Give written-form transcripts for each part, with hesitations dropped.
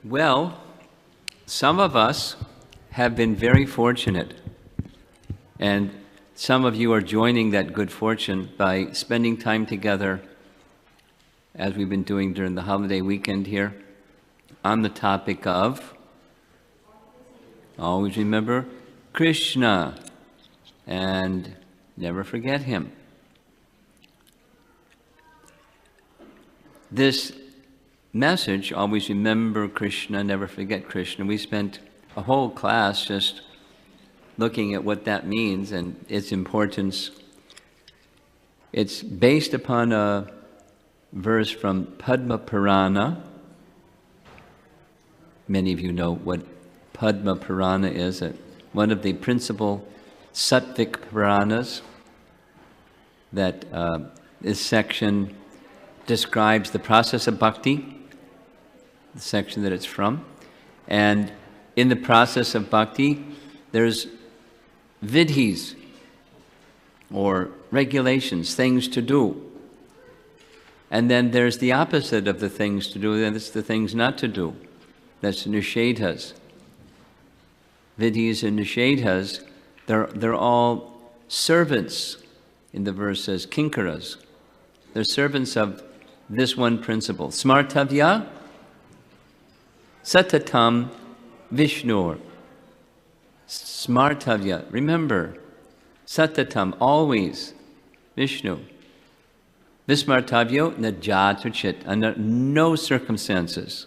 Well, some of us have been very fortunate, and some of you are joining that good fortune by spending time together, as we've been doing during the holiday weekend here, on the topic of, always remember Krishna, and never forget him. This message, always remember Krishna, never forget Krishna, we spent a whole class just looking at what that means and its importance. It's based upon a verse from Padma Purana. Many of you know what Padma Purana is, one of the principal Sattvic Puranas. That this section describes the process of bhakti, the section that it's from. And in the process of bhakti, there's vidhis, or regulations, things to do. And then there's the opposite of the things to do, and it's the things not to do. That's nishedhas. Vidhis and nishedhas, they're all servants. In the verse says, kinkaras. They're servants of this one principle. Smartavya satatam vishnur. Smartavya, remember, satatam, always, Vishnu. Vismartavyo najatuchit, under no circumstances.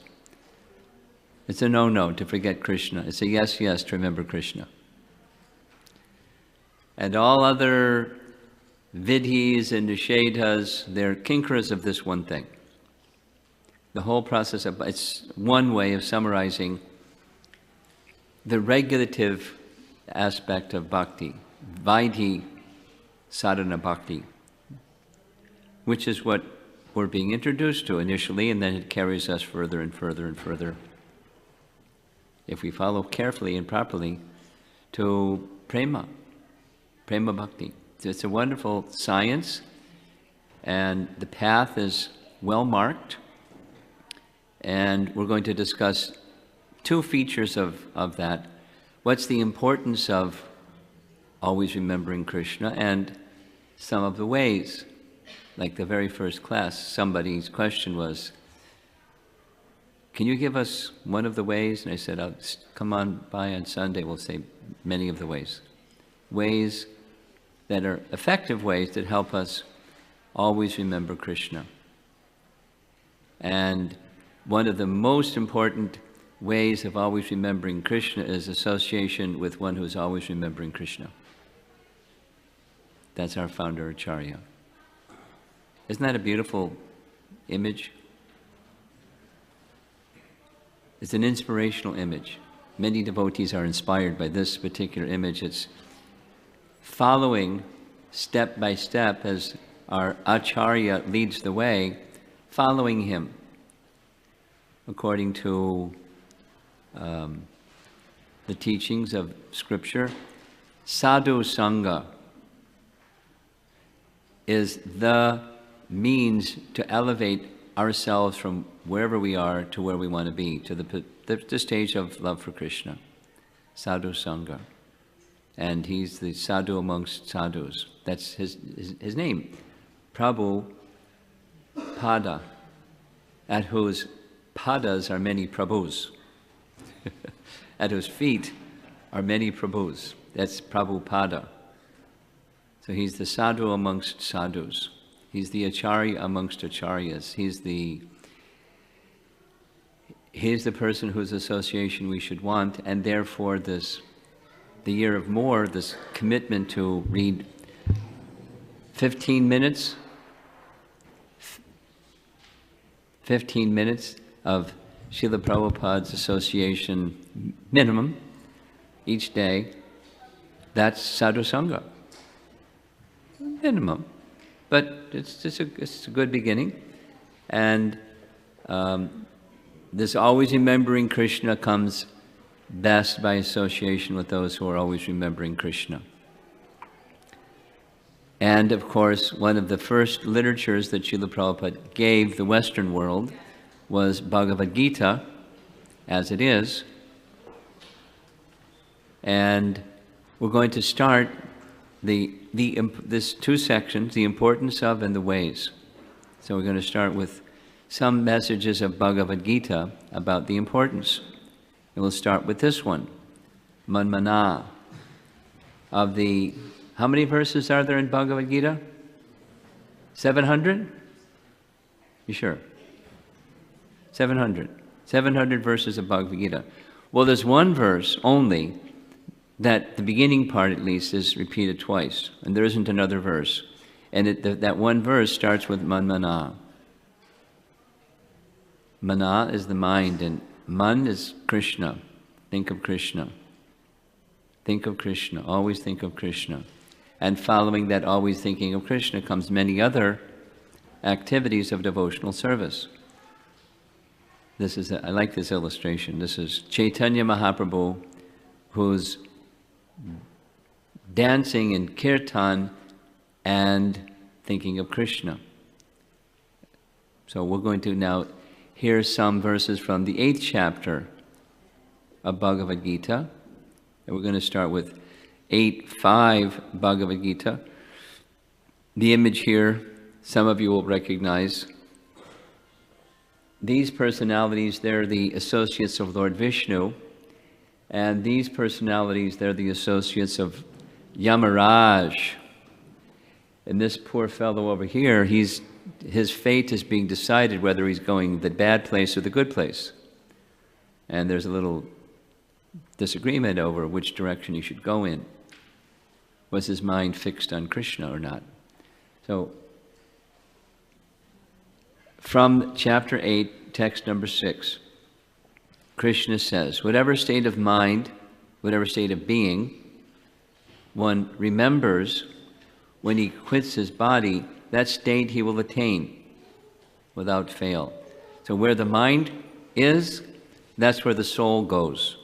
It's a no-no to forget Krishna. It's a yes-yes to remember Krishna. And all other vidhis and nishedhas, they're kinkaras of this one thing. The whole process of, it's one way of summarizing the regulative aspect of bhakti, vaidhi sadhana bhakti, which is what we're being introduced to initially, and then it carries us further and further and further, if we follow carefully and properly, to prema bhakti. It's a wonderful science, and the path is well marked, and we're going to discuss two features of that. What's the importance of always remembering Krishna, and some of the ways. Like the very first class, somebody's question was, can you give us one of the ways? And I said, come on by on Sunday, we'll say many of the ways. Ways that are effective ways that help us always remember Krishna. And one of the most important ways of always remembering Krishna is association with one who's always remembering Krishna. That's our founder, Acharya. Isn't that a beautiful image? It's an inspirational image. Many devotees are inspired by this particular image. It's following step by step as our Acharya leads the way, following him according to the teachings of Scripture. Sadhu Sangha is the means to elevate ourselves from wherever we are to where we want to be, to the stage of love for Krishna. Sadhu Sangha. And he's the sadhu amongst sadhus. That's his name. Prabhu Pada, at whose padas are many Prabhus. At whose feet are many Prabhus. That's Prabhupada. So he's the sadhu amongst sadhus. He's the acharya amongst acharyas. He's the person whose association we should want, and therefore the year of more, this commitment to read 15 minutes of Srila Prabhupada's association minimum each day. That's sadhu sangha. Minimum. But it's a good beginning. And this always remembering Krishna comes best by association with those who are always remembering Krishna. And of course, one of the first literatures that Srila Prabhupada gave the Western world was Bhagavad Gita, as it is. And we're going to start this two sections, the importance of and the ways. So we're going to start with some messages of Bhagavad Gita about the importance. And we'll start with this one, Manmana. Of the, how many verses are there in Bhagavad Gita? 700? You sure? 700. 700 verses of Bhagavad Gita. Well, there's one verse only that the beginning part, at least, is repeated twice. And there isn't another verse. And that one verse starts with Manmana. Mana is the mind, and Man is Krishna. Think of Krishna. Think of Krishna. Always think of Krishna. And following that always thinking of Krishna comes many other activities of devotional service. This is, I like this illustration. This is Chaitanya Mahaprabhu, who's dancing in kirtan and thinking of Krishna. So we're going to now hear some verses from the 8th chapter of Bhagavad Gita. And we're going to start with 8.5 Bhagavad Gita. The image here, some of you will recognize. These personalities, they're the associates of Lord Vishnu. And these personalities, they're the associates of Yamaraj. And this poor fellow over here, his fate is being decided whether he's going the bad place or the good place. And there's a little disagreement over which direction he should go in. Was his mind fixed on Krishna or not? So, from chapter 8, text number 6, Krishna says, whatever state of mind, whatever state of being, one remembers when he quits his body, that state he will attain without fail. So where the mind is, that's where the soul goes.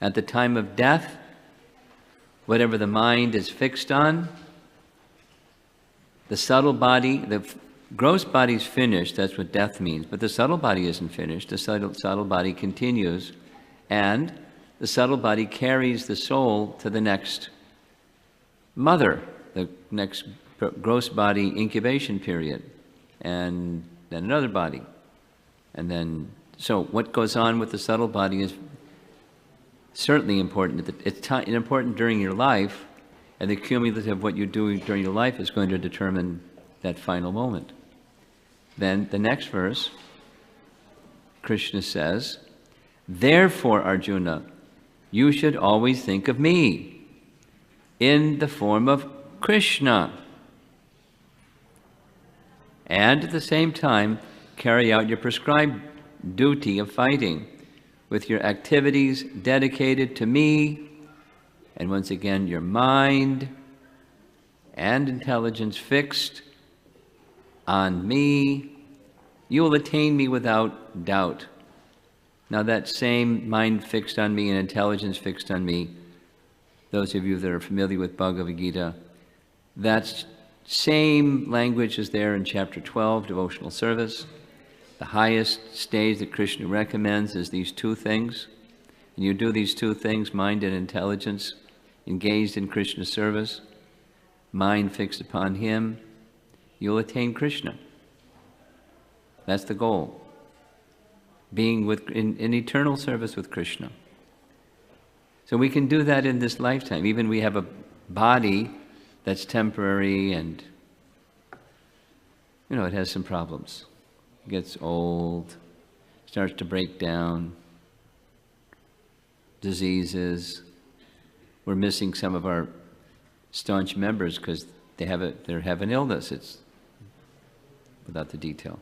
At the time of death, whatever the mind is fixed on, the subtle body, the gross body is finished, that's what death means, but the subtle body isn't finished. The subtle body continues, and the subtle body carries the soul to the next mother, the next gross body incubation period, and then another body. And then, so what goes on with the subtle body is certainly important. It's important during your life, and the cumulative of what you do during your life is going to determine that final moment. Then the next verse, Krishna says, therefore, Arjuna, you should always think of me in the form of Krishna, and at the same time carry out your prescribed duty of fighting with your activities dedicated to me, and once again your mind and intelligence fixed on me. You will attain me without doubt. Now that same mind fixed on me and intelligence fixed on me, those of you that are familiar with Bhagavad Gita, that same language is there in chapter 12, devotional service. The highest stage that Krishna recommends is these two things. And you do these two things, mind and intelligence, engaged in Krishna's service, mind fixed upon him, you'll attain Krishna. That's the goal. Being in eternal service with Krishna. So we can do that in this lifetime. Even we have a body that's temporary and, it has some problems. It gets old, starts to break down, diseases. We're missing some of our staunch members because they have an illness. It's without the detail.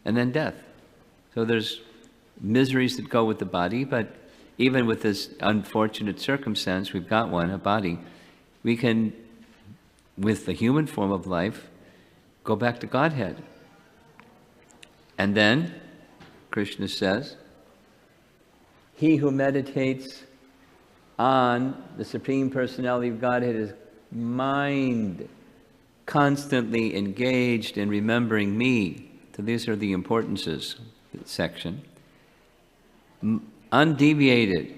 And then death. So there's miseries that go with the body, but even with this unfortunate circumstance, we've got one, a body, we can, with the human form of life, go back to Godhead. And then, Krishna says, he who meditates on the Supreme Personality of Godhead is mind constantly engaged in remembering me. So these are the importances section, undeviated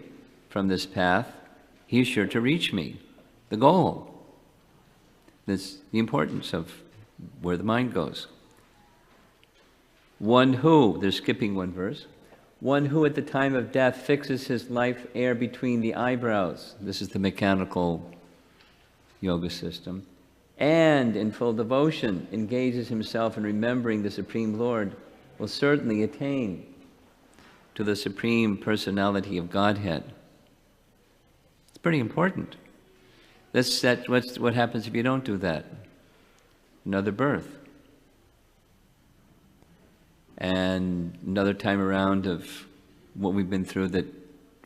from this path, he is sure to reach me, the goal. That's the importance of where the mind goes. One who, they're skipping one verse, one who at the time of death fixes his life air between the eyebrows, this is the mechanical yoga system, and in full devotion engages himself in remembering the Supreme Lord, will certainly attain to the Supreme Personality of Godhead. It's pretty important. That's what happens if you don't do that. Another birth. And another time around of what we've been through that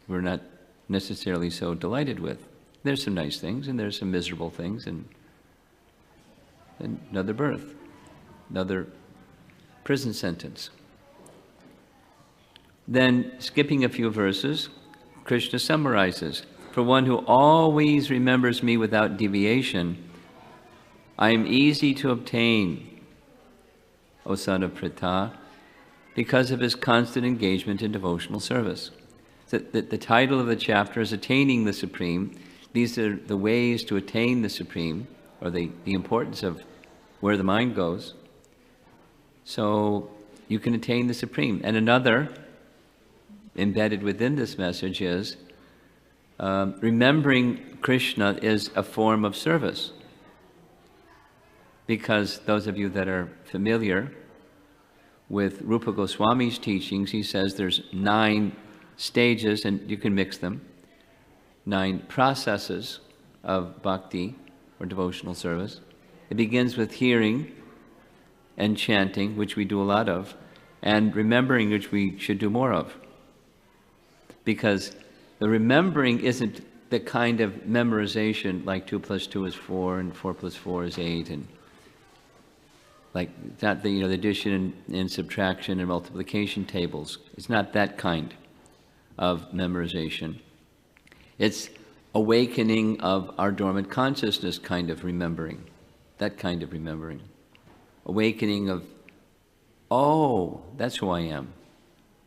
we're not necessarily so delighted with. There's some nice things and there's some miserable things, and another birth, another prison sentence. Then, skipping a few verses, Krishna summarizes, "For one who always remembers me without deviation, I am easy to obtain, O son of Pritha, because of his constant engagement in devotional service." So the title of the chapter is Attaining the Supreme. These are the ways to attain the Supreme, or the importance of where the mind goes. So you can attain the Supreme. And another, embedded within this message, is remembering Krishna is a form of service. Because those of you that are familiar with Rupa Goswami's teachings, he says there's 9 stages, and you can mix them, 9 processes of bhakti, or devotional service. It begins with hearing and chanting, which we do a lot of, and remembering, which we should do more of. Because the remembering isn't the kind of memorization like 2 + 2 is 4 and 4 + 4 is 8, and like not the the addition and subtraction and multiplication tables. It's not that kind of memorization. It's awakening of our dormant consciousness kind of remembering. That kind of remembering. Awakening of, oh, that's who I am.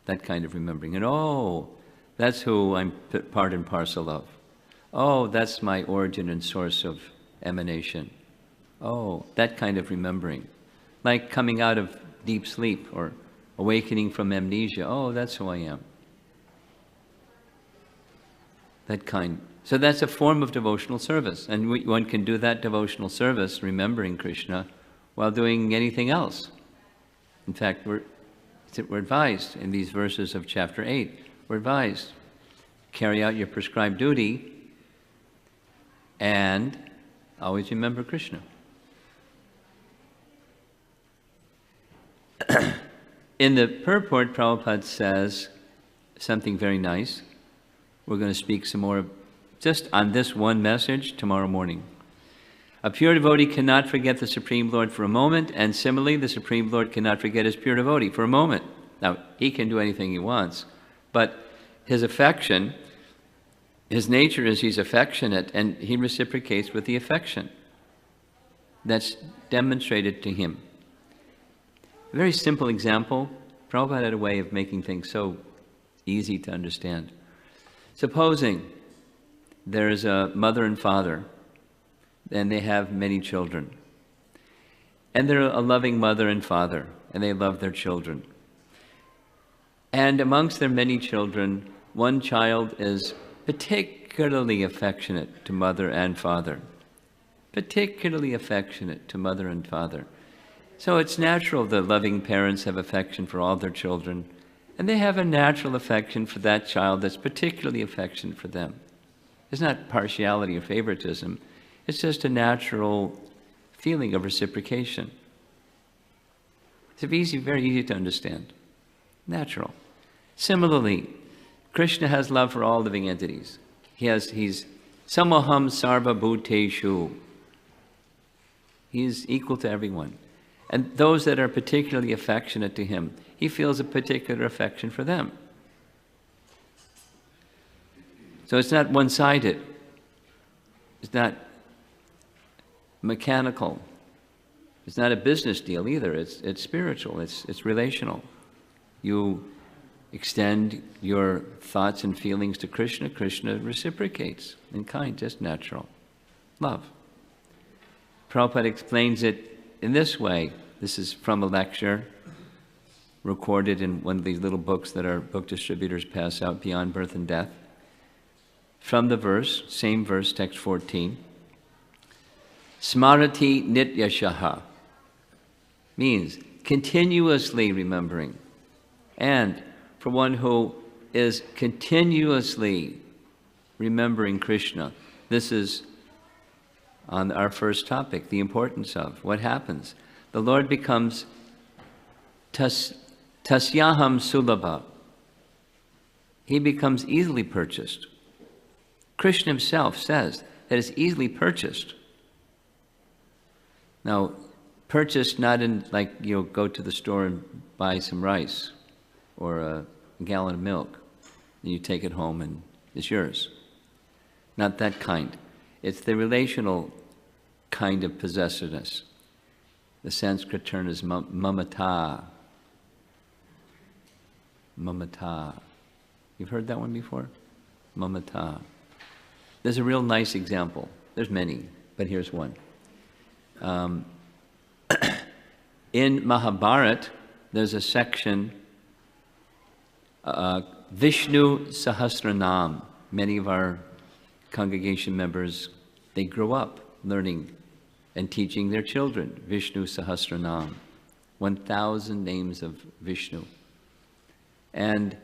That kind of remembering. And oh, that's who I'm part and parcel of. Oh, that's my origin and source of emanation. Oh, that kind of remembering. Like coming out of deep sleep or awakening from amnesia. Oh, that's who I am. That kind. So that's a form of devotional service. And one can do that devotional service, remembering Krishna, while doing anything else. In fact, we're advised in these verses of chapter 8, we're advised, carry out your prescribed duty and always remember Krishna. In the purport, Prabhupada says something very nice. We're going to speak some more just on this one message tomorrow morning. A pure devotee cannot forget the Supreme Lord for a moment, and similarly, the Supreme Lord cannot forget his pure devotee for a moment. Now, he can do anything he wants, but his affection, his nature is he's affectionate, and he reciprocates with the affection that's demonstrated to him. A very simple example. Prabhupada had a way of making things so easy to understand. Supposing there's a mother and father, and they have many children. And they're a loving mother and father, and they love their children. And amongst their many children, one child is particularly affectionate to mother and father. Particularly affectionate to mother and father. So it's natural that loving parents have affection for all their children, and they have a natural affection for that child that's particularly affectionate for them. It's not partiality or favoritism. It's just a natural feeling of reciprocation. It's very easy to understand. Natural. Similarly, Krishna has love for all living entities. He's samaham sarva bhuteshu. He's equal to everyone. And those that are particularly affectionate to him, he feels a particular affection for them. So it's not one-sided. It's not mechanical. It's not a business deal either. It's spiritual. It's relational. You extend your thoughts and feelings to Krishna, Krishna reciprocates in kind, just natural love. Prabhupada explains it in this way. This is from a lecture recorded in one of these little books that our book distributors pass out, Beyond Birth and Death. From the verse, same verse, text 14, Smarati Nityashaha means continuously remembering. And for one who is continuously remembering Krishna, this is on our first topic, the importance of what happens. The Lord becomes tasyaham sulabha. He becomes easily purchased. Krishna himself says that it's easily purchased. Now, purchased not in like you'll go to the store and buy some rice or a gallon of milk, and you take it home and it's yours. Not that kind. It's the relational kind of possessiveness. The Sanskrit term is mamata. Mamata. You've heard that one before? Mamata. There's a real nice example. There's many, but here's one. In Mahabharata, there's a section, Vishnu Sahasranam. Many of our congregation members, they grow up learning and teaching their children Vishnu Sahasranam, 1,000 names of Vishnu. And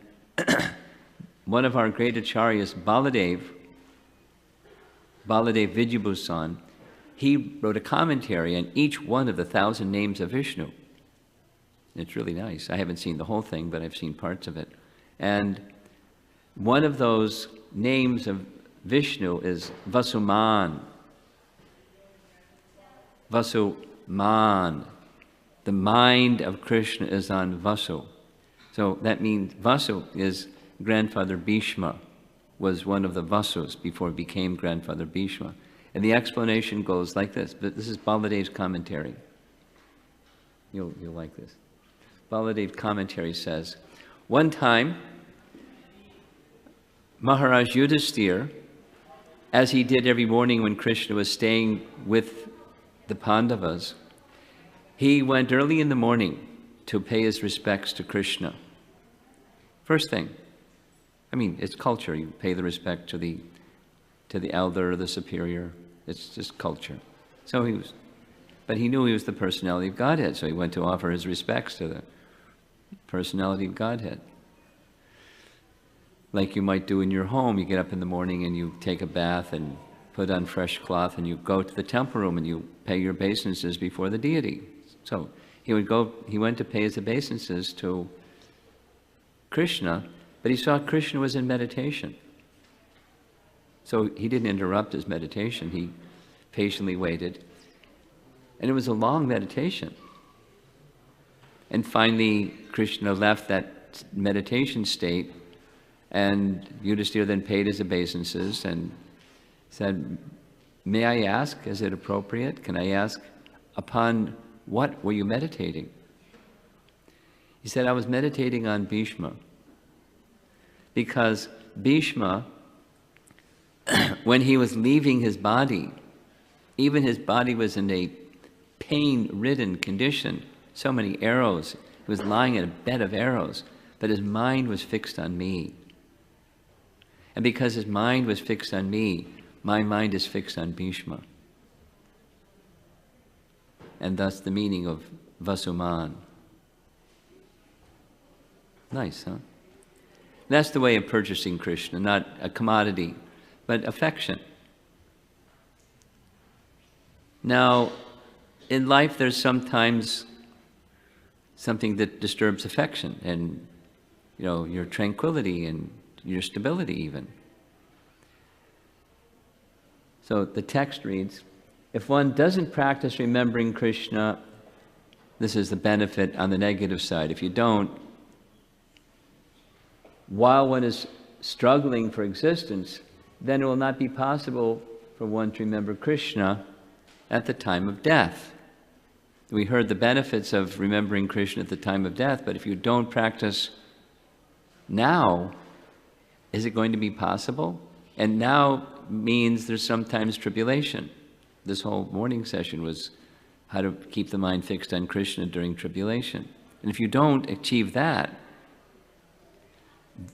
one of our great acharyas, Baladev Vidyabhusan, he wrote a commentary on each one of the 1,000 names of Vishnu. It's really nice. I haven't seen the whole thing, but I've seen parts of it. And one of those names of Vishnu is Vasuman. Vasuman. The mind of Krishna is on Vasu. So that means Vasu is grandfather Bhishma, was one of the Vasus before he became grandfather Bhishma. And the explanation goes like this. This is Baladev's commentary. You'll like this. Baladev's commentary says, one time, Maharaj Yudhisthira, as he did every morning when Krishna was staying with the Pandavas, he went early in the morning to pay his respects to Krishna. First thing. I mean, it's culture. You pay the respect to the elder or the superior. It's just culture. So but he knew he was the personality of Godhead, so he went to offer his respects to the personality of Godhead. Like you might do in your home, you get up in the morning and you take a bath and put on fresh cloth and you go to the temple room and you pay your obeisances before the deity. So he went to pay his obeisances to Krishna, but he saw Krishna was in meditation. So he didn't interrupt his meditation. He patiently waited. And it was a long meditation. And finally, Krishna left that meditation state, and Yudhisthira then paid his obeisances and said, may I ask, is it appropriate? Can I ask, upon what were you meditating? He said, I was meditating on Bhishma. Because Bhishma, when he was leaving his body, even his body was in a pain-ridden condition, so many arrows, he was lying in a bed of arrows, but his mind was fixed on me. And because his mind was fixed on me, my mind is fixed on Bhishma. And thus the meaning of Vasuman. Nice, huh? That's the way of purchasing Krishna, not a commodity, but affection. Now, in life there's sometimes something that disturbs affection and, your tranquility and your stability even. So the text reads, if one doesn't practice remembering Krishna, this is the benefit on the negative side. If you don't, while one is struggling for existence, then it will not be possible for one to remember Krishna at the time of death. We heard the benefits of remembering Krishna at the time of death, but if you don't practice now, is it going to be possible? And now means there's sometimes tribulation. This whole morning session was how to keep the mind fixed on Krishna during tribulation. And if you don't achieve that,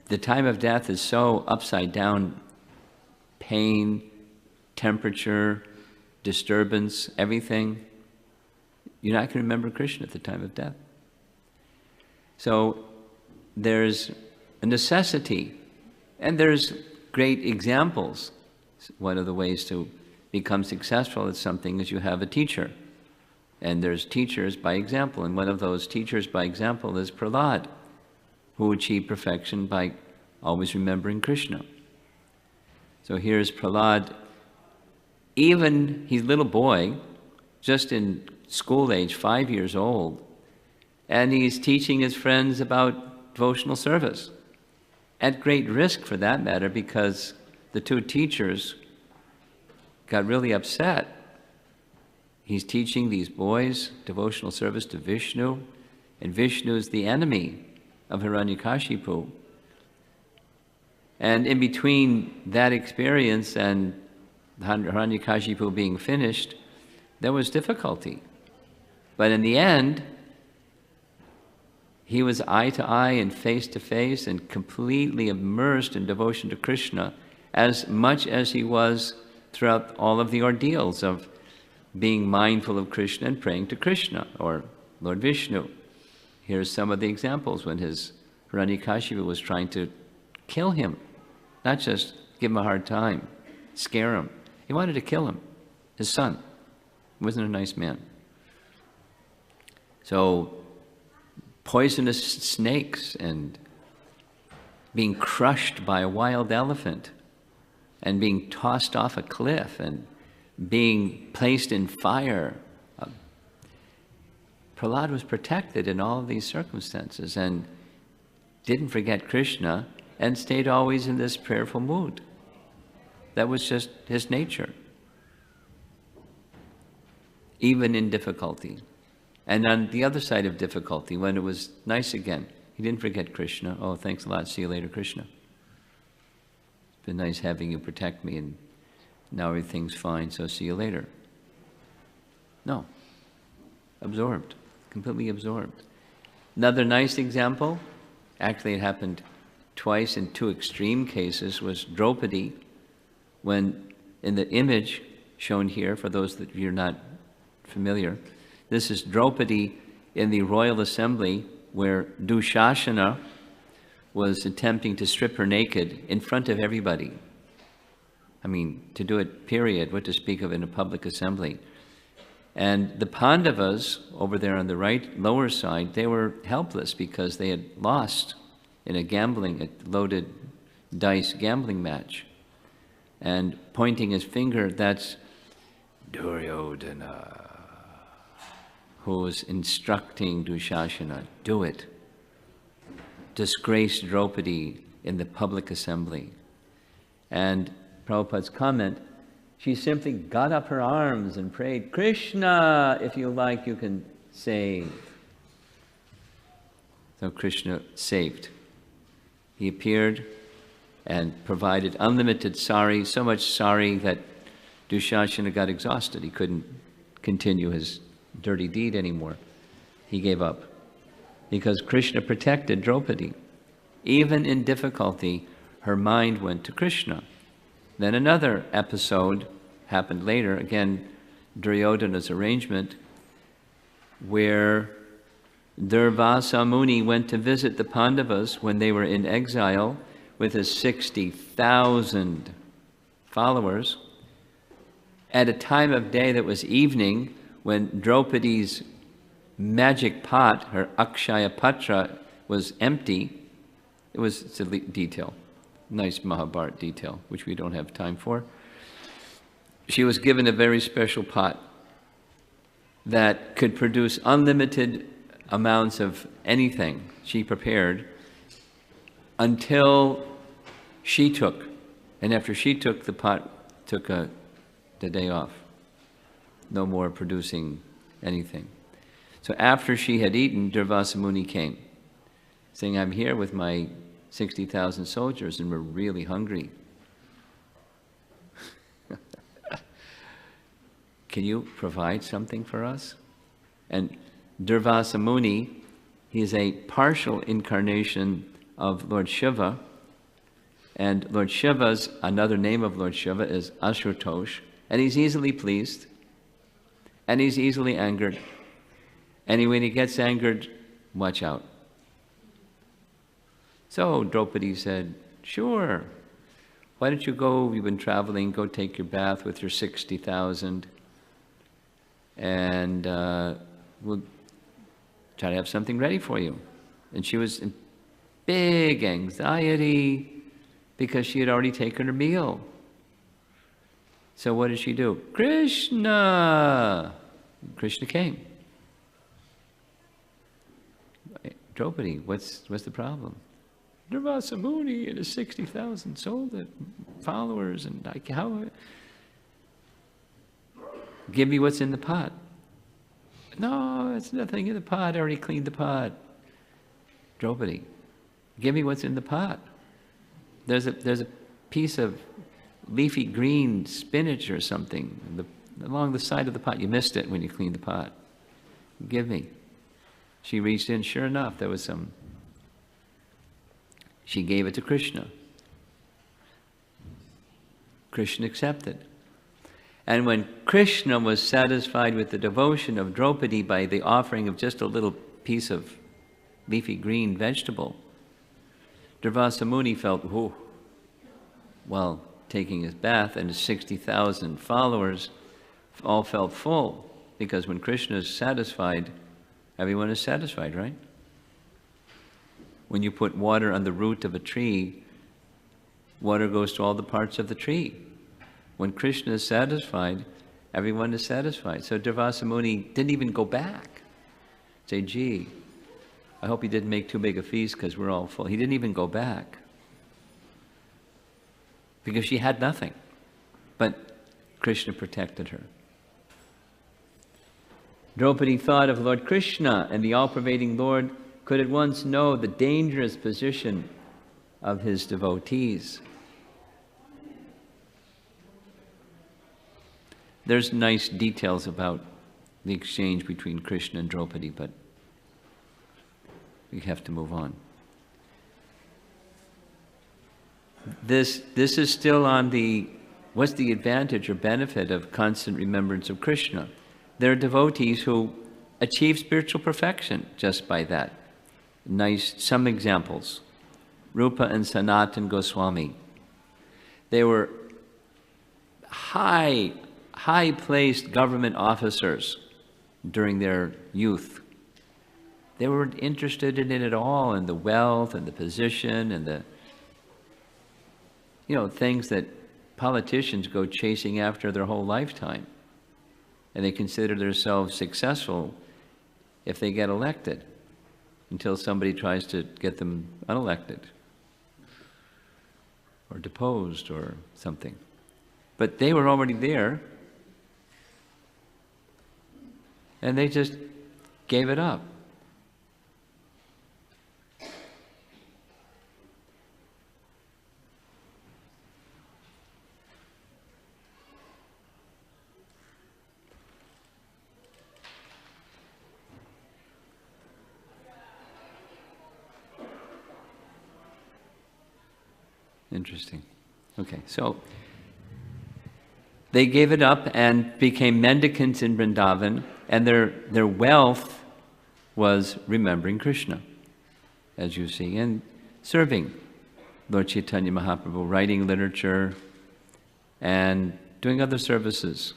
the time of death is so upside down, pain, temperature, disturbance, everything. You're not going to remember Krishna at the time of death. So there's a necessity, and there's great examples. One of the ways to become successful at something is you have a teacher. And there's teachers by example, and one of those teachers by example is Prahlad, who achieved perfection by always remembering Krishna. So here's Prahlad, even he's a little boy, just in school age, 5 years old, and he's teaching his friends about devotional service, at great risk for that matter, because the two teachers got really upset. He's teaching these boys devotional service to Vishnu, and Vishnu is the enemy of Hiranyakashipu. And in between that experience and Hiranyakashipu being finished, there was difficulty. But in the end, he was eye to eye and face to face and completely immersed in devotion to Krishna, as much as he was throughout all of the ordeals of being mindful of Krishna and praying to Krishna, or Lord Vishnu. Here's some of the examples when his Hiranyakashipu was trying to kill him, not just give him a hard time, scare him. He wanted to kill him, his son. He wasn't a nice man. So poisonous snakes and being crushed by a wild elephant and being tossed off a cliff and being placed in fire. Prahlad was protected in all of these circumstances and didn't forget Krishna and stayed always in this prayerful mood. That was just his nature, even in difficulty. And on the other side of difficulty, when it was nice again, he didn't forget Krishna. Oh, thanks a lot. See you later, Krishna. It's been nice having you protect me, and now everything's fine, so see you later. No. Absorbed. Completely absorbed. Another nice example, actually it happened twice in two extreme cases, was Draupadi, when in the image shown here, for those that you're not familiar, this is Draupadi in the royal assembly where Dushasana was attempting to strip her naked in front of everybody. I mean, to do it, period, what to speak of in a public assembly. And the Pandavas, over there on the right, lower side, they were helpless because they had lost in a loaded dice gambling match. And pointing his finger, that's Duryodhana, who was instructing Dushasana, do it. Disgrace Draupadi in the public assembly. And Prabhupada's comment, she simply got up her arms and prayed, Krishna, if you like, you can save. So Krishna saved. He appeared and provided unlimited sari, so much sari that Dushasana got exhausted. He couldn't continue his dirty deed anymore. He gave up because Krishna protected Draupadi. Even in difficulty, her mind went to Krishna. Then another episode happened later, again, Duryodhana's arrangement, where Durvasa Muni went to visit the Pandavas when they were in exile with his 60,000 followers at a time of day that was evening, when Draupadi's magic pot, her Akshaya Patra, was empty. It's a detail, nice Mahabharata detail, which we don't have time for. She was given a very special pot that could produce unlimited amounts of anything she prepared until she took. And after she took, the pot took the day off. No more producing anything. So after she had eaten, Durvasa Muni came, saying, I'm here with my 60,000 soldiers and we're really hungry. Can you provide something for us? And Durvasa Muni, he is a partial incarnation of Lord Shiva. And Lord Shiva's, another name of Lord Shiva is Ashutosh. And he's easily pleased. And he's easily angered. And when he gets angered, watch out. So Draupadi said, sure. Why don't you go, you've been traveling, go take your bath with your 60,000. And we'll try to have something ready for you. And she was in big anxiety because she had already taken her meal. So what did she do? Krishna! Krishna came. Draupadi, what's the problem? Durvasa Muni and his 60,000 followers, and how? Give me what's in the pot. No, it's nothing in the pot. I already cleaned the pot. Draupadi, give me what's in the pot. There's a piece of leafy green spinach or something along the side of the pot. You missed it when you cleaned the pot. Give me. She reached in, sure enough, there was some. She gave it to Krishna. Krishna accepted. And when Krishna was satisfied with the devotion of Draupadi by the offering of just a little piece of leafy green vegetable, Durvasa Muni felt, whoa, while taking his bath, and his 60,000 followers all felt full, because when Krishna is satisfied, everyone is satisfied, right? When you put water on the root of a tree, water goes to all the parts of the tree. When Krishna is satisfied, everyone is satisfied. So Durvasa Muni didn't even go back. Say, gee, I hope he didn't make too big a feast because we're all full. He didn't even go back. Because she had nothing. But Krishna protected her. Draupadi thought of Lord Krishna, and the all-pervading Lord could at once know the dangerous position of his devotees. There's nice details about the exchange between Krishna and Draupadi, but we have to move on. This is still on what's the advantage or benefit of constant remembrance of Krishna? There are devotees who achieve spiritual perfection just by that. Some examples. Rupa and Sanatan Goswami. They were high-placed government officers during their youth. They weren't interested in it at all, in the wealth and the position and the things that politicians go chasing after their whole lifetime. And they consider themselves successful if they get elected, until somebody tries to get them unelected or deposed or something. But they were already there, and they just gave it up. Interesting. Okay, so they gave it up and became mendicants in Vrindavan, and their wealth was remembering Krishna, as you see, and serving Lord Chaitanya Mahaprabhu, writing literature, and doing other services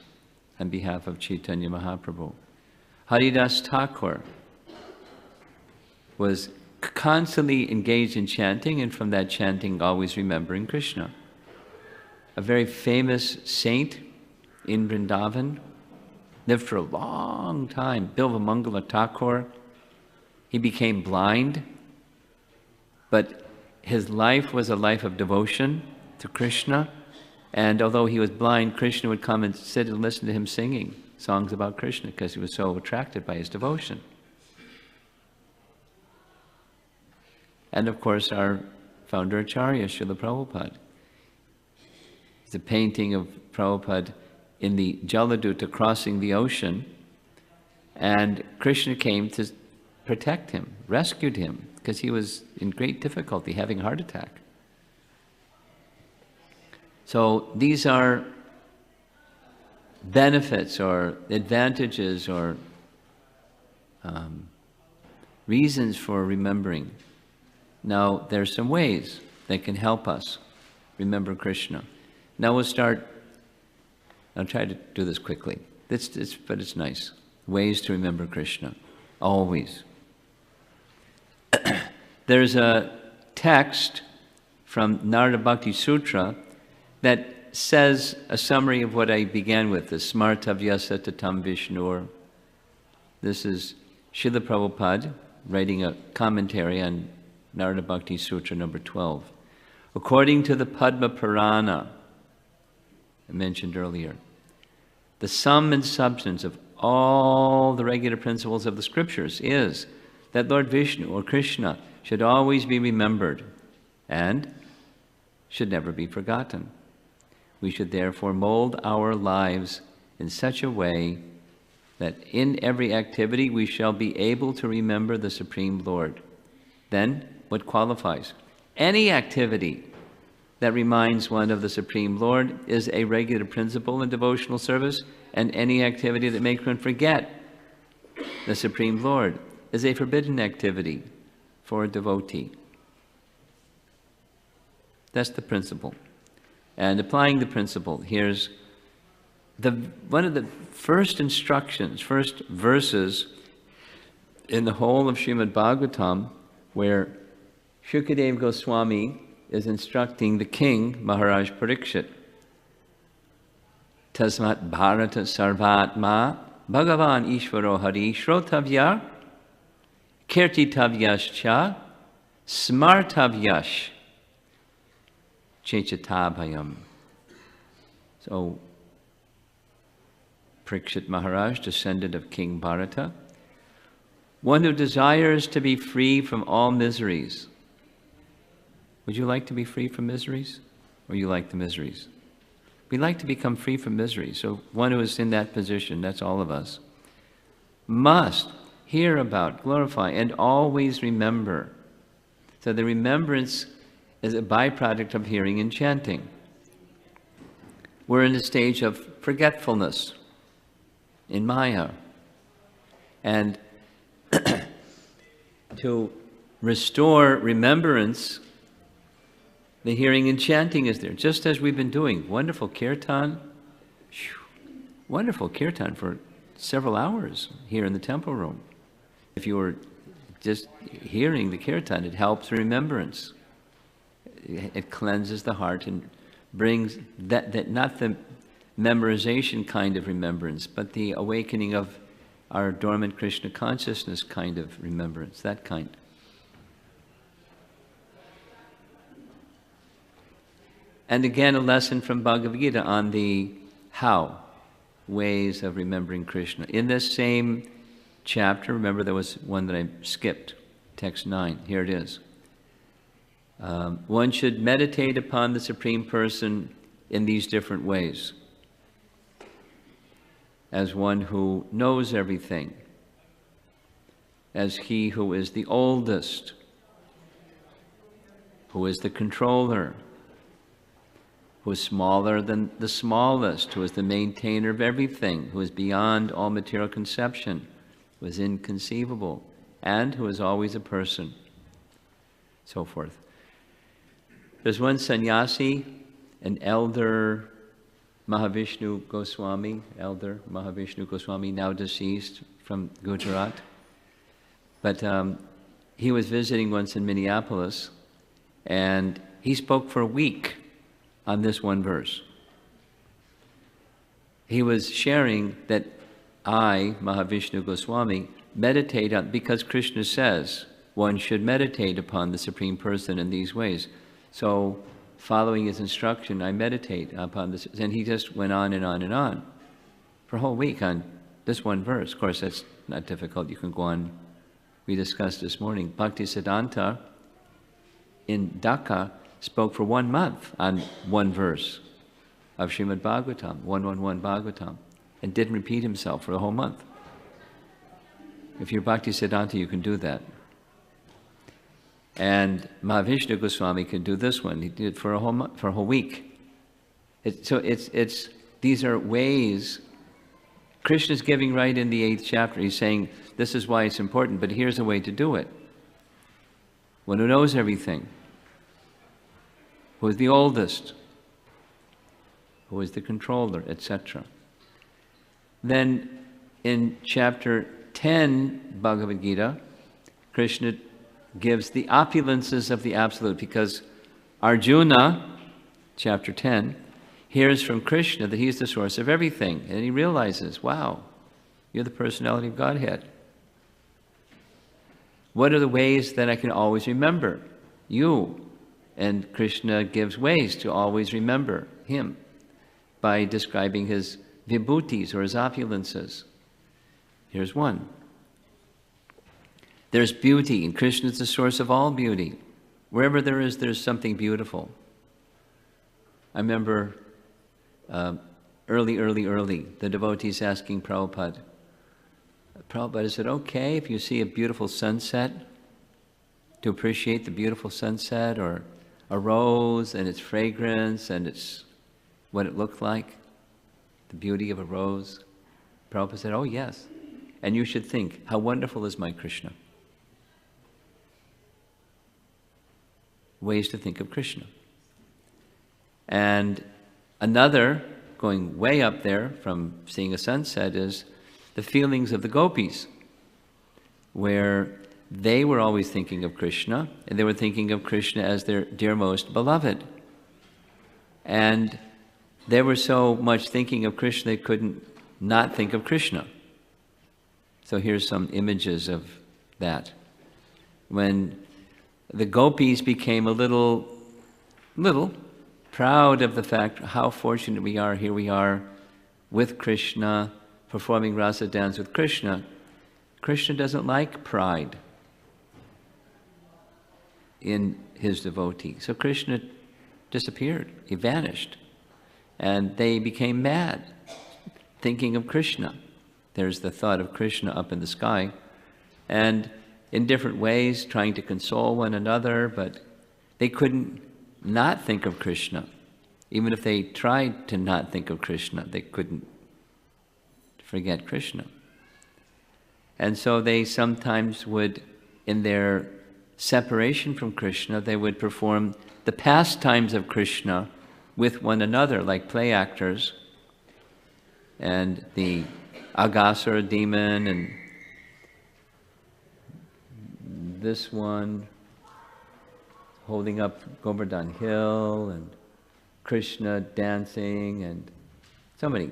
on behalf of Chaitanya Mahaprabhu. Haridas Thakur was constantly engaged in chanting, and from that chanting always remembering Krishna. A very famous saint in Vrindavan, lived for a long time, Bilvamangala Thakur. He became blind, but his life was a life of devotion to Krishna, and although he was blind, Krishna would come and sit and listen to him singing songs about Krishna because he was so attracted by his devotion. And of course, our founder Acharya, Srila Prabhupada. The painting of Prabhupada in the Jaladuta crossing the ocean, and Krishna came to protect him, rescued him, because he was in great difficulty, having a heart attack. So these are benefits or advantages or reasons for remembering. Now, there are some ways that can help us remember Krishna. Now we'll start. I'll try to do this quickly. But it's nice. Ways to remember Krishna. Always. There's a text from Narada Bhakti Sutra that says a summary of what I began with, the Smartavyasa Tatam Vishnur. This is Srila Prabhupada writing a commentary on Narada Bhakti Sutra number 12. According to the Padma Purana, I mentioned earlier, the sum and substance of all the regular principles of the scriptures is that Lord Vishnu or Krishna should always be remembered and should never be forgotten. We should therefore mold our lives in such a way that in every activity we shall be able to remember the Supreme Lord. Then, what qualifies? Any activity that reminds one of the Supreme Lord is a regular principle in devotional service, and any activity that makes one forget the Supreme Lord is a forbidden activity for a devotee. That's the principle. And applying the principle, here's one of the first instructions, first verses in the whole of Srimad Bhagavatam, where Shukadeva Goswami is instructing the king, Maharaj Parikshit. Tasmat Bharata Sarvatma Bhagavan Ishvaro Hari Shrotavya Kirtitavyascha Smartavyash Chechatabhayam. So, Parikshit Maharaj, descendant of King Bharata, one who desires to be free from all miseries. Would you like to be free from miseries? Or you like the miseries? We like to become free from misery. So one who is in that position, that's all of us, must hear about, glorify, and always remember. So the remembrance is a byproduct of hearing and chanting. We're in a stage of forgetfulness in Maya. And to restore remembrance, the hearing and chanting is there, just as we've been doing. Wonderful kirtan. Wonderful kirtan for several hours here in the temple room. If you were just hearing the kirtan, it helps remembrance. It cleanses the heart and brings that not the memorization kind of remembrance, but the awakening of our dormant Krishna consciousness kind of remembrance, that kind. And again, a lesson from Bhagavad Gita on the how, ways of remembering Krishna. In this same chapter, remember there was one that I skipped, text 9, here it is. One should meditate upon the Supreme Person in these different ways. As one who knows everything, as he who is the oldest, who is the controller, who is smaller than the smallest, who is the maintainer of everything, who is beyond all material conception, who is inconceivable, and who is always a person, so forth. There's one sannyasi, an elder Mahavishnu Goswami, now deceased, from Gujarat. But he was visiting once in Minneapolis, and he spoke for a week on this one verse. He was sharing that I, Mahavishnu Goswami, meditate on, because Krishna says one should meditate upon the Supreme Person in these ways. So, following his instruction, I meditate upon this. And he just went on and on and on for a whole week on this one verse. Of course, that's not difficult. You can go on. We discussed this morning. Bhaktisiddhanta in Dhaka spoke for 1 month on one verse of Srimad Bhagavatam, 111 Bhagavatam, and didn't repeat himself for a whole month. If you're Bhaktisiddhanta, you can do that. And Mahavishnu Goswami can do this one. He did it for a whole week. These are ways. Krishna's giving right in the 8th chapter. He's saying, this is why it's important, but here's a way to do it. One who knows everything, who is the oldest, who is the controller, etc. Then in chapter 10 Bhagavad Gita, Krishna gives the opulences of the Absolute, because Arjuna, chapter 10, hears from Krishna that he's the source of everything, and he realizes, wow, you're the personality of Godhead. What are the ways that I can always remember you? And Krishna gives ways to always remember him by describing his vibhutis, or his opulences. Here's one. There's beauty, and Krishna is the source of all beauty. Wherever there's something beautiful. I remember early, the devotees asking Prabhupada, is it okay if you see a beautiful sunset, to appreciate the beautiful sunset, or a rose and its fragrance and its what it looked like, the beauty of a rose? Prabhupada said, oh yes. And you should think, how wonderful is my Krishna? Ways to think of Krishna. And another, going way up there from seeing a sunset, is the feelings of the gopis, where they were always thinking of Krishna, and they were thinking of Krishna as their dearmost beloved. And they were so much thinking of Krishna, they couldn't not think of Krishna. So here's some images of that. When the gopis became a little proud of the fact how fortunate we are, here we are with Krishna, performing rasa dance with Krishna. Krishna doesn't like pride in his devotee. So Krishna disappeared, he vanished. And they became mad, thinking of Krishna. There's the thought of Krishna up in the sky, and in different ways trying to console one another, but they couldn't not think of Krishna. Even if they tried to not think of Krishna, they couldn't forget Krishna. And so they sometimes would, in their separation from Krishna, they would perform the pastimes of Krishna with one another, like play actors. And the Aghasura demon, and this one holding up Govardhan Hill, and Krishna dancing, and so many.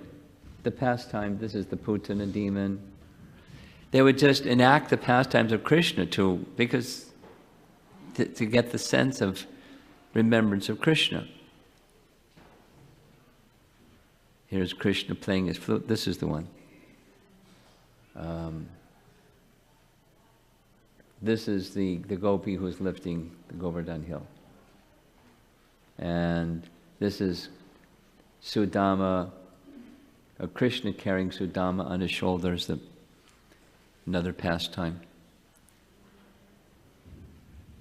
The pastime, this is the Putana demon. They would just enact the pastimes of Krishna to get the sense of remembrance of Krishna. Here's Krishna playing his flute. This is the one. This is the gopi who's lifting the Govardhan Hill. And this is Sudama, Krishna carrying Sudama on his shoulders, another pastime,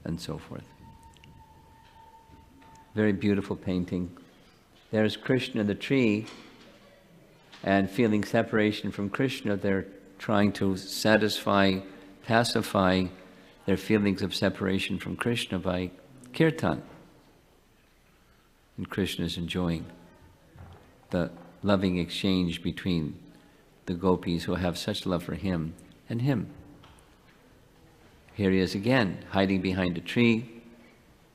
and so forth. Very beautiful painting. There's Krishna, the tree, and feeling separation from Krishna, they're trying to pacify their feelings of separation from Krishna by kirtan. And Krishna is enjoying the loving exchange between the gopis who have such love for him and him. Here he is again, hiding behind a tree.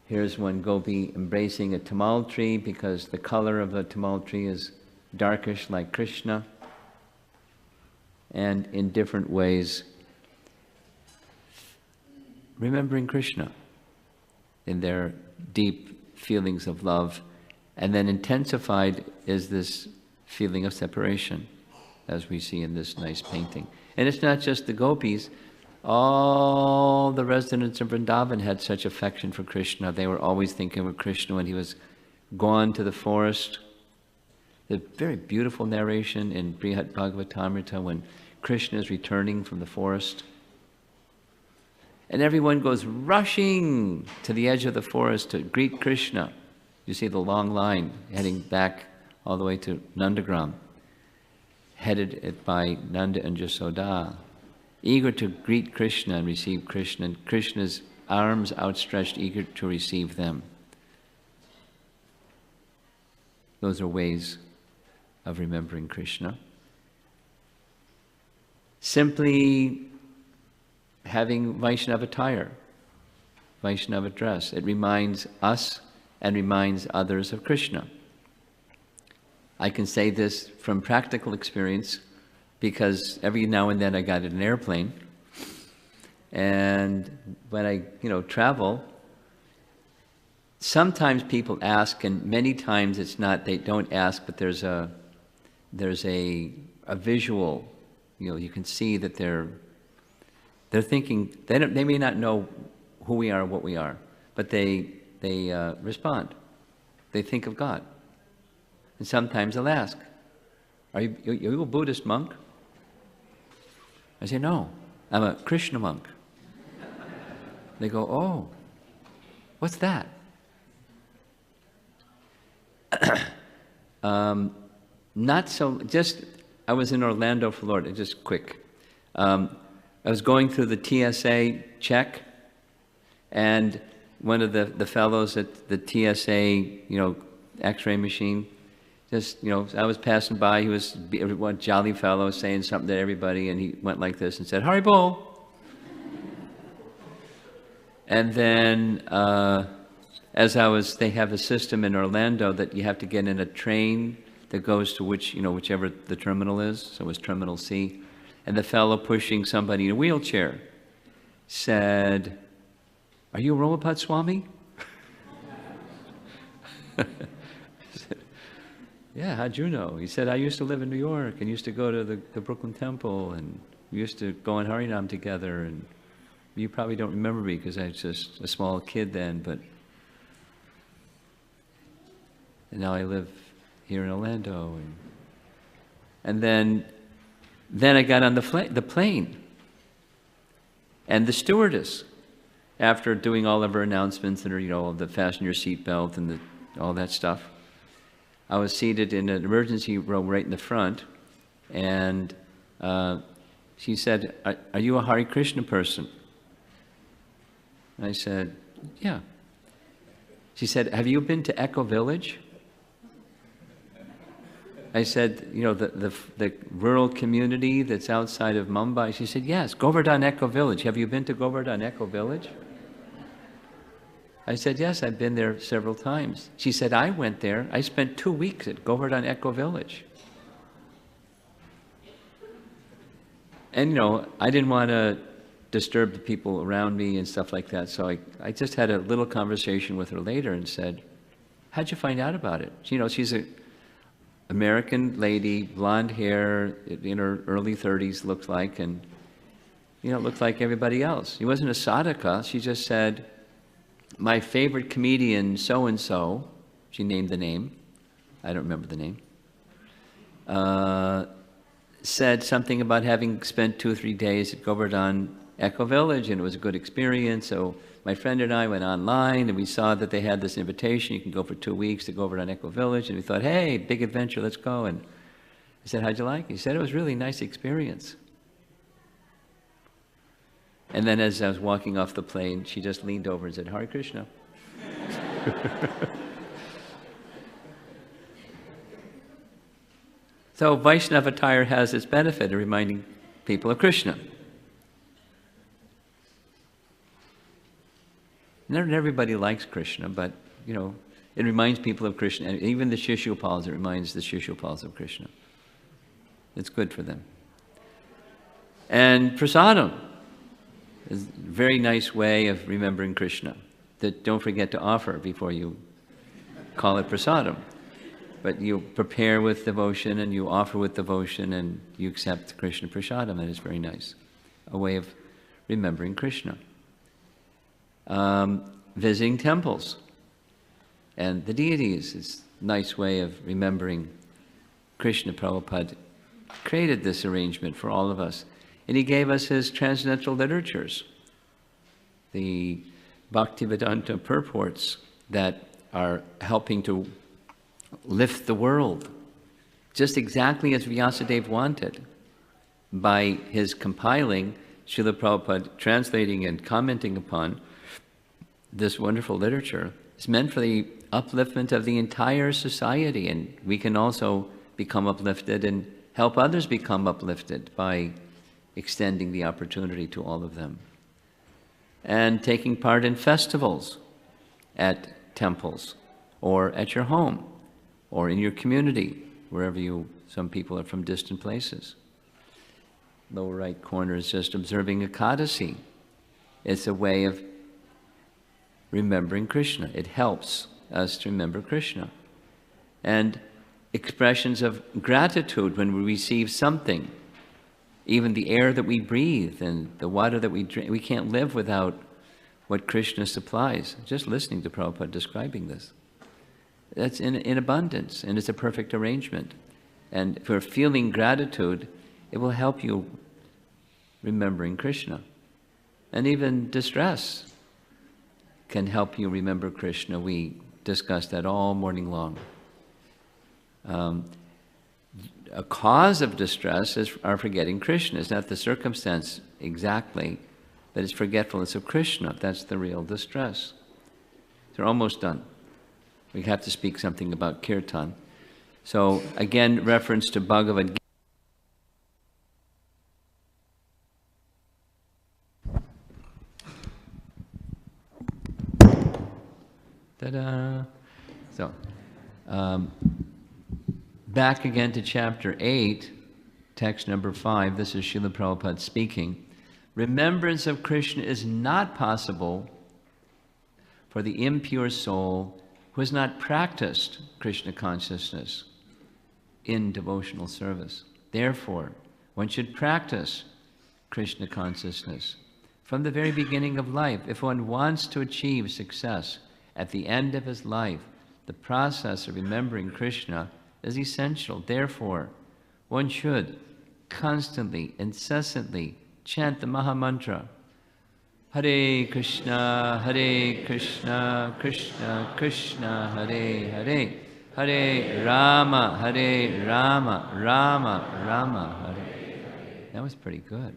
Here's one gopi embracing a tamal tree because the color of the tamal tree is darkish like Krishna. And in different ways, remembering Krishna in their deep feelings of love. And then intensified is this feeling of separation, as we see in this nice painting. And it's not just the gopis. All the residents of Vrindavan had such affection for Krishna. They were always thinking of Krishna when he was gone to the forest. The very beautiful narration in Brihat Bhagavatamrita when Krishna is returning from the forest. And everyone goes rushing to the edge of the forest to greet Krishna. You see the long line heading back all the way to Nandagram, headed by Nanda and Jasoda, eager to greet Krishna and receive Krishna, and Krishna's arms outstretched, eager to receive them. Those are ways of remembering Krishna. Simply having Vaishnava attire, Vaishnava dress. It reminds us and reminds others of Krishna. I can say this from practical experience because every now and then I got in an airplane, and when I travel, sometimes people ask, and many times it's not, they don't ask, but there's a visual, you can see that they're thinking, they may not know who we are, what we are, but they respond. They think of God. And sometimes they'll ask, are you a Buddhist monk? I say, no, I'm a Krishna monk. They go, oh, what's that? Not so, I was in Orlando, Florida, just quick. I was going through the TSA check, and one of the fellows at the TSA, X-ray machine, I was passing by, he was one jolly fellow saying something to everybody, and he went like this and said, Haribo! And then, they have a system in Orlando that you have to get in a train that goes to whichever the terminal is, so it was Terminal C, and the fellow pushing somebody in a wheelchair said, are you a Romapada Swami? Yeah, how'd you know? He said, I used to live in New York and used to go to the Brooklyn Temple, and we used to go on Harinam together, and you probably don't remember me because I was just a small kid then, and now I live here in Orlando. And then I got on the plane, and the stewardess, after doing all of her announcements and the fasten your seatbelt and all that stuff, I was seated in an emergency row right in the front, and she said, are you a Hare Krishna person? And I said, yeah. She said, have you been to Echo Village? I said, the rural community that's outside of Mumbai. She said, yes, Govardhan Echo Village. Have you been to Govardhan Echo Village? I said, yes, I've been there several times. She said, I went there. I spent 2 weeks at Govardhan Echo Village. And, I didn't want to disturb the people around me and stuff like that, so I just had a little conversation with her later and said, how'd you find out about it? She's an American lady, blonde hair, in her early 30s, looked like, and, looked like everybody else. She wasn't a sadhaka. She just said, my favorite comedian, so-and-so, she named the name, I don't remember the name, said something about having spent 2 or 3 days at Govardhan Echo Village, and it was a good experience. So my friend and I went online, and we saw that they had this invitation. You can go for 2 weeks to Govardhan Echo Village, and we thought, hey, big adventure, let's go. And I said, how'd you like it? He said, it was a really nice experience. And then as I was walking off the plane, she just leaned over and said, Hare Krishna. So Vaishnava attire has its benefit of reminding people of Krishna. Not everybody likes Krishna, but, it reminds people of Krishna. And even the Shishupals, it reminds the Shishupals of Krishna. It's good for them. And prasadam is a very nice way of remembering Krishna that don't forget to offer before you call it prasadam. But you prepare with devotion and you offer with devotion and you accept Krishna prasadam, and it's very nice. A way of remembering Krishna. Visiting temples and the deities is a nice way of remembering Krishna. Prabhupada created this arrangement for all of us. And he gave us his transcendental literatures, the Bhaktivedanta purports that are helping to lift the world, just exactly as Vyasadeva wanted, by his compiling, Srila Prabhupada translating and commenting upon this wonderful literature. It's meant for the upliftment of the entire society, and we can also become uplifted and help others become uplifted by extending the opportunity to all of them. And taking part in festivals at temples or at your home or in your community, wherever some people are from distant places. Lower right corner is just observing Ekadasi. It's a way of remembering Krishna. It helps us to remember Krishna. And expressions of gratitude when we receive something, even the air that we breathe and the water that we drink. We can't live without what Krishna supplies. Just listening to Prabhupada describing this. That's in abundance, and it's a perfect arrangement. And if we're feeling gratitude, it will help you remembering Krishna. And even distress can help you remember Krishna. We discussed that all morning long. A cause of distress is our forgetting Krishna. It's not the circumstance exactly, but it's forgetfulness of Krishna. That's the real distress. They're almost done. We have to speak something about kirtan. So again, reference to Bhagavad Gita. Ta-da! So, back again to chapter 8, text number 5. This is Srila Prabhupada speaking. Remembrance of Krishna is not possible for the impure soul who has not practiced Krishna consciousness in devotional service. Therefore, one should practice Krishna consciousness from the very beginning of life. If one wants to achieve success at the end of his life, the process of remembering Krishna is essential. Therefore, one should constantly, incessantly chant the Maha Mantra. Hare Krishna, Krishna Krishna, Hare Hare, Hare Rama, Rama Rama, Hare. That was pretty good.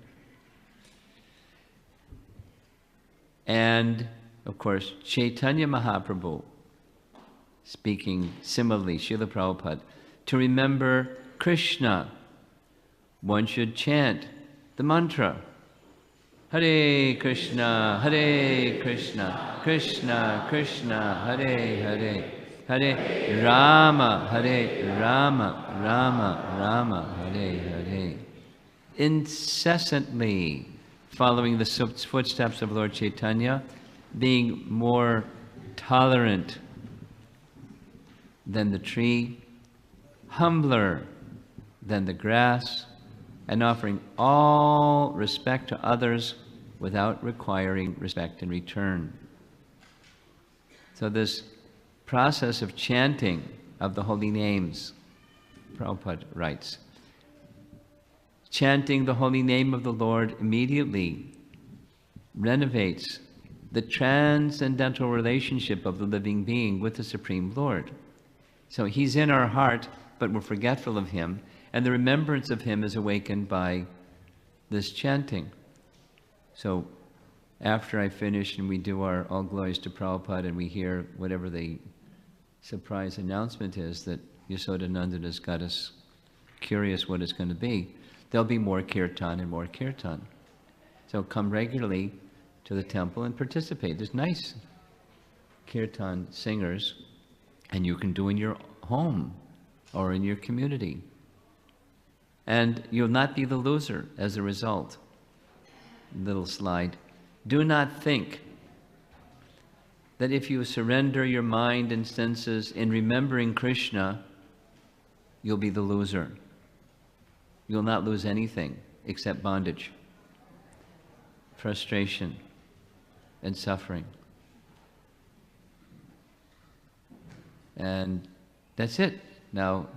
And, of course, Chaitanya Mahaprabhu, speaking similarly, Srila Prabhupada, to remember Krishna, one should chant the mantra. Hare Krishna, Krishna Krishna, Hare Hare, Hare Rama, Rama, Hare Hare. Incessantly following the footsteps of Lord Chaitanya, being more tolerant than the tree, humbler than the grass, and offering all respect to others without requiring respect in return. So this process of chanting of the holy names, Prabhupada writes, chanting the holy name of the Lord immediately renovates the transcendental relationship of the living being with the Supreme Lord. So he's in our heart, but we're forgetful of him, and the remembrance of him is awakened by this chanting. So after I finish and we do our all glories to Prabhupada and we hear whatever the surprise announcement is that Yashodananda has got us curious what it's going to be, there'll be more kirtan and more kirtan. So come regularly to the temple and participate. There's nice kirtan singers, and you can do in your home or in your community. And you'll not be the loser as a result. Little slide. Do not think that if you surrender your mind and senses in remembering Krishna, you'll be the loser. You'll not lose anything except bondage. frustration, and suffering. And that's it. Now,